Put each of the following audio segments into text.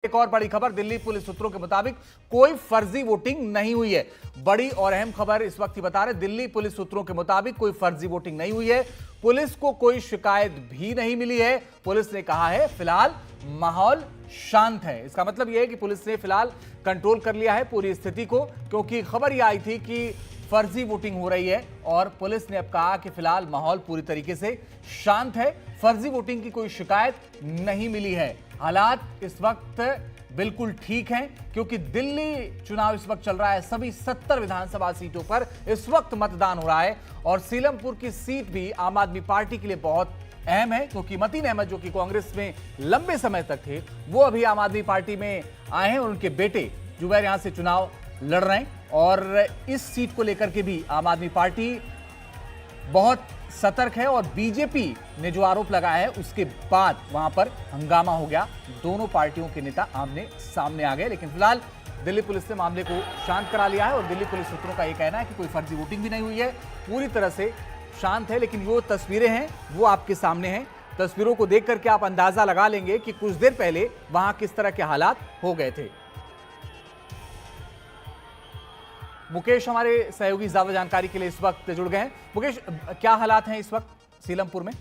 एक और बड़ी खबर, दिल्ली पुलिस सूत्रों के मुताबिक कोई फर्जी वोटिंग नहीं हुई है। बड़ी और अहम खबर इस वक्त ही बता रहे, दिल्ली पुलिस सूत्रों के मुताबिक कोई फर्जी वोटिंग नहीं हुई है। पुलिस को कोई शिकायत भी नहीं मिली है। पुलिस ने कहा है फिलहाल माहौल शांत है। इसका मतलब यह है कि पुलिस ने फिलहाल कंट्रोल कर लिया है पूरी स्थिति को, क्योंकि खबर यह आई थी कि फर्जी वोटिंग हो रही है और पुलिस ने अब कहा कि फिलहाल माहौल पूरी तरीके से शांत है, फर्जी वोटिंग की कोई शिकायत नहीं मिली है। हालात इस वक्त बिल्कुल ठीक हैं, क्योंकि दिल्ली चुनाव इस वक्त चल रहा है। सभी 70 विधानसभा सीटों पर इस वक्त मतदान हो रहा है और सीलमपुर की सीट भी आम आदमी पार्टी के लिए बहुत अहम है, क्योंकि मतीन अहमद जो कि कांग्रेस में लंबे समय तक थे, वो अभी आम आदमी पार्टी में आए हैं और उनके बेटे जुबैर यहां से चुनाव लड़ रहे हैं और इस सीट को लेकर के भी आम आदमी पार्टी बहुत सतर्क है। और बीजेपी ने जो आरोप लगाया है उसके बाद वहां पर हंगामा हो गया, दोनों पार्टियों के नेता आमने सामने आ गए। लेकिन फिलहाल दिल्ली पुलिस ने मामले को शांत करा लिया है और दिल्ली पुलिस सूत्रों का यह कहना है कि कोई फर्जी वोटिंग भी नहीं हुई है, पूरी तरह से शांत है। लेकिन वो तस्वीरें हैं वो आपके सामने हैं, तस्वीरों को देख करके आप अंदाजा लगा लेंगे कि कुछ देर पहले वहां किस तरह के हालात हो गए थे। मुकेश हमारे सहयोगी ज्यादा जानकारी के लिए इस वक्त जुड़ गए हैं। मुकेश, क्या हालात हैं इस वक्त सीलमपुर में?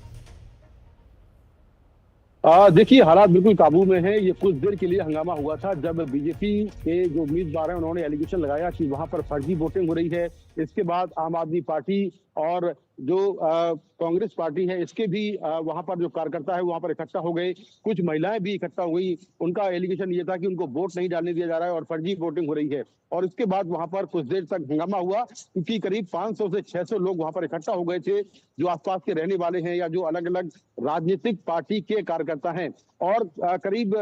देखिए, हालात बिल्कुल काबू में है। ये कुछ देर के लिए हंगामा हुआ था जब बीजेपी के जो उम्मीदवार हैं उन्होंने एलिगेशन लगाया कि वहां पर फर्जी वोटिंग हो रही है। इसके बाद आम आदमी पार्टी और जो कांग्रेस पार्टी है इसके भी वहां पर जो कार्यकर्ता है वहां पर इकट्ठा हो गए। कुछ महिलाएं भी इकट्ठा हो गई। उनका एलिगेशन ये था कि उनको वोट नहीं डालने दिया जा रहा है और फर्जी वोटिंग हो रही है। और इसके बाद वहां पर कुछ देर तक हंगामा हुआ, क्योंकि करीब 500 से 600 लोग वहां पर इकट्ठा हो गए थे, जो आसपास के रहने वाले हैं या जो अलग अलग राजनीतिक पार्टी के कार्यकर्ता हैं। और करीब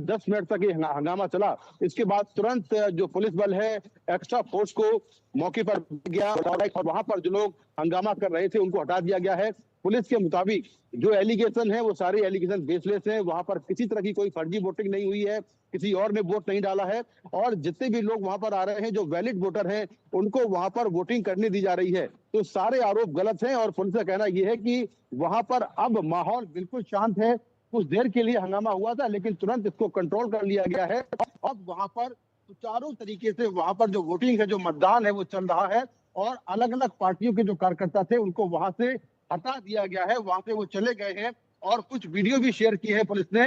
10 मिनट तक ये हंगामा चला। इसके बाद तुरंत जो पुलिस बल है एक्स्ट्रा फोर्स को मौके पर गया और वहां पर जो लोग हंगामा कर रहे थे उनको हटा दिया गया है। पुलिस के मुताबिक जो एलिगेशन है वो सारे एलिगेशन बेसलेस हैं। वहां पर किसी तरह की कोई फर्जी वोटिंग नहीं हुई है, किसी और ने वोट नहीं डाला है और जितने भी लोग वहां पर आ रहे हैं जो वैलिड वोटर हैं उनको वहां पर वोटिंग करने दी जा रही है। तो सारे आरोप गलत हैं और पुलिस का कहना यह है कि वहां पर अब माहौल बिल्कुल शांत है। कुछ देर के लिए हंगामा हुआ था लेकिन तुरंत इसको कंट्रोल कर लिया गया है। अब वहां पर सुचारू तरीके से वहां पर जो वोटिंग है, जो मतदान है वो चल रहा है और अलग अलग पार्टियों के जो कार्यकर्ता थे उनको वहां से हटा दिया गया है, वहां से वो चले गए हैं। और कुछ वीडियो भी शेयर की है पुलिस ने।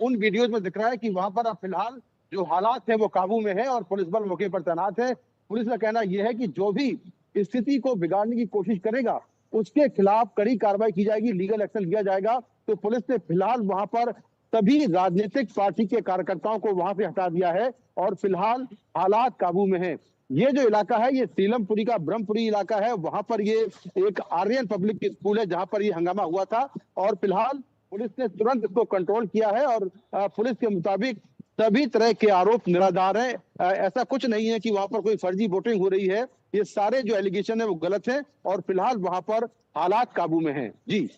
उन वीडियोज में दिख रहा है कि वहां पर अब फिलहाल जो हालात है वो काबू में है और पुलिस बल मौके पर तैनात है। पुलिस का कहना यह है कि जो भी स्थिति को बिगाड़ने की कोशिश करेगा उसके खिलाफ कड़ी कार्रवाई की जाएगी, लीगल एक्शन लिया जाएगा। तो पुलिस ने फिलहाल वहां पर सभी राजनीतिक पार्टी के कार्यकर्ताओं को वहां से हटा दिया है और फिलहाल हालात काबू में हैं। ये जो इलाका है ये सीलमपुरी का ब्रह्मपुरी इलाका है। वहां पर ये एक आर्यन पब्लिक स्कूल है जहां पर ये हंगामा हुआ था और फिलहाल पुलिस ने तुरंत इसको कंट्रोल किया है और पुलिस के मुताबिक सभी तरह के आरोप निराधार हैं। ऐसा कुछ नहीं है कि वहां पर कोई फर्जी वोटिंग हो रही है। ये सारे जो एलिगेशन है वो गलत है और फिलहाल वहां पर हालात काबू में हैं। जी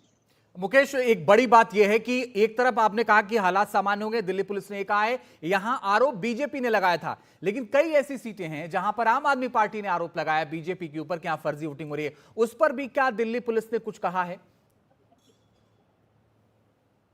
मुकेश, एक बड़ी बात यह है कि एक तरफ आपने कहा कि हालात सामान्य होंगे, दिल्ली पुलिस ने कहा है, यहां आरोप बीजेपी ने लगाया था, लेकिन कई ऐसी सीटें हैं जहां पर आम आदमी पार्टी ने आरोप लगाया बीजेपी के ऊपर कि यहां फर्जी वोटिंग हो रही है। उस पर भी क्या दिल्ली पुलिस ने कुछ कहा है?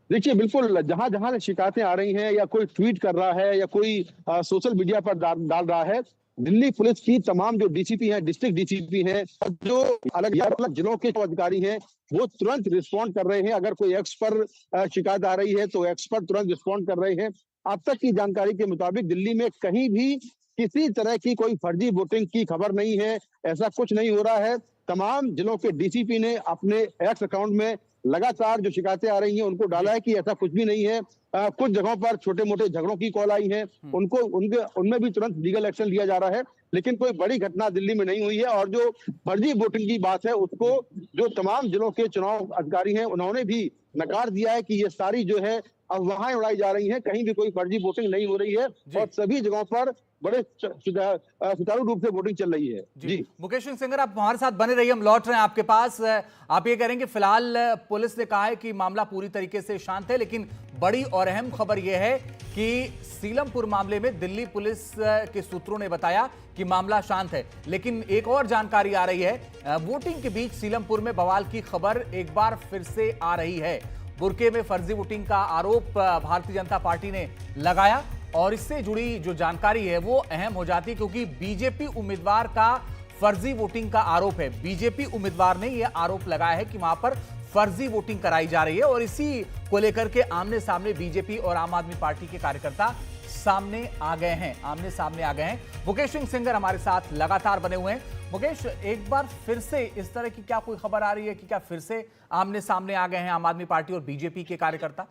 देखिए, बिल्कुल जहां जहां शिकायतें आ रही हैं या कोई ट्वीट कर रहा है या कोई सोशल मीडिया पर डाल रहा है, दिल्ली पुलिस की तमाम जो डीसीपी हैं, डिस्ट्रिक्ट डीसीपी हैं और जो अलग अलग जिलों के अधिकारी हैं वो तुरंत रिस्पॉन्ड कर रहे हैं। अगर कोई एक्स पर शिकायत आ रही है तो एक्स पर तुरंत रिस्पॉन्ड कर रहे हैं। अब तक की जानकारी के मुताबिक दिल्ली में कहीं भी किसी तरह की कोई फर्जी वोटिंग की खबर नहीं है, ऐसा कुछ नहीं हो रहा है। तमाम जिलों के डीसीपी ने अपने एक्स अकाउंट में लगातार जो शिकायतें आ रही हैं उनको डाला है कि ऐसा कुछ भी नहीं है। कुछ जगहों पर छोटे मोटे झगड़ों की कॉल आई है, उनमें भी तुरंत लीगल एक्शन लिया जा रहा है, लेकिन कोई बड़ी घटना दिल्ली में नहीं हुई है। और जो फर्जी वोटिंग की बात है उसको जो तमाम जिलों के चुनाव अधिकारी हैं उन्होंने भी नकार दिया है कि ये सारी जो है अफवाहें उड़ाई जा रही हैं, कहीं भी कोई फर्जी वोटिंग नहीं हो रही है और सभी जगहों पर बड़े सुचारू रूप से वोटिंग चल रही है। जी मुकेश सिंह, आप हमारे साथ बने रहिए, हम लौट रहे हैं आपके पास। आप ये कह रहे हैं कि फिलहाल पुलिस ने कहा है कि मामला पूरी तरीके से शांत है, लेकिन बड़ी और अहम खबर यह है कि सीलमपुर मामले में दिल्ली पुलिस के सूत्रों ने बताया कि मामला शांत है। लेकिन एक और जानकारी आ रही है, वोटिंग के बीच सीलमपुर में बवाल की खबर एक बार फिर से आ रही है बुरके में फर्जी वोटिंग का आरोप भारतीय जनता पार्टी ने लगाया और इससे जुड़ी जो जानकारी है वो अहम हो जाती है, क्योंकि बीजेपी उम्मीदवार का फर्जी वोटिंग का आरोप है। बीजेपी उम्मीदवार ने यह आरोप लगाया है कि वहां पर फर्जी वोटिंग कराई जा रही है और इसी को लेकर के आमने सामने बीजेपी और आम आदमी पार्टी के कार्यकर्ता सामने आ गए हैं। मुकेश सिंह सेंगर हमारे साथ लगातार बने हुए हैं। मुकेश, एक बार फिर से इस तरह की क्या कोई खबर आ रही है कि क्या फिर से आमने सामने आ गए हैं आम आदमी पार्टी और बीजेपी के कार्यकर्ता?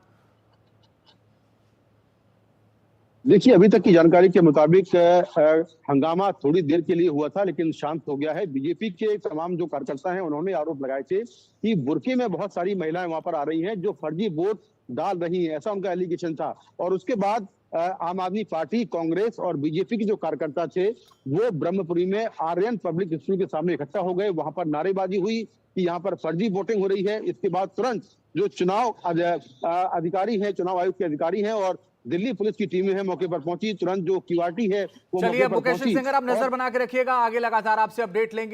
देखिए, अभी तक की जानकारी के मुताबिक हंगामा थोड़ी देर के लिए हुआ था, लेकिन शांत हो गया है। बीजेपी के तमाम जो कार्यकर्ता हैं उन्होंने आरोप लगाए थे कि बुरके में बहुत सारी महिलाएं वहां पर आ रही हैं जो फर्जी वोट डाल रही हैं, ऐसा उनका एलिगेशन था। और उसके बाद आम आदमी पार्टी, कांग्रेस और बीजेपी के जो कार्यकर्ता थे वो ब्रह्मपुरी में आर्यन पब्लिक स्कूल के सामने इकट्ठा हो गए। वहां पर नारेबाजी हुई कि यहाँ पर फर्जी वोटिंग हो रही है। इसके बाद तुरंत जो चुनाव अधिकारी है, चुनाव आयोग के अधिकारी हैं और दिल्ली पुलिस की टीमें हैं मौके पर पहुंची। तुरंत जो क्यूआरटी है वो चलिए मौके पर मुकेश पहुंची। सिंह, आप नजर बना के रखिएगा, आगे लगातार आपसे अपडेट लेंगे।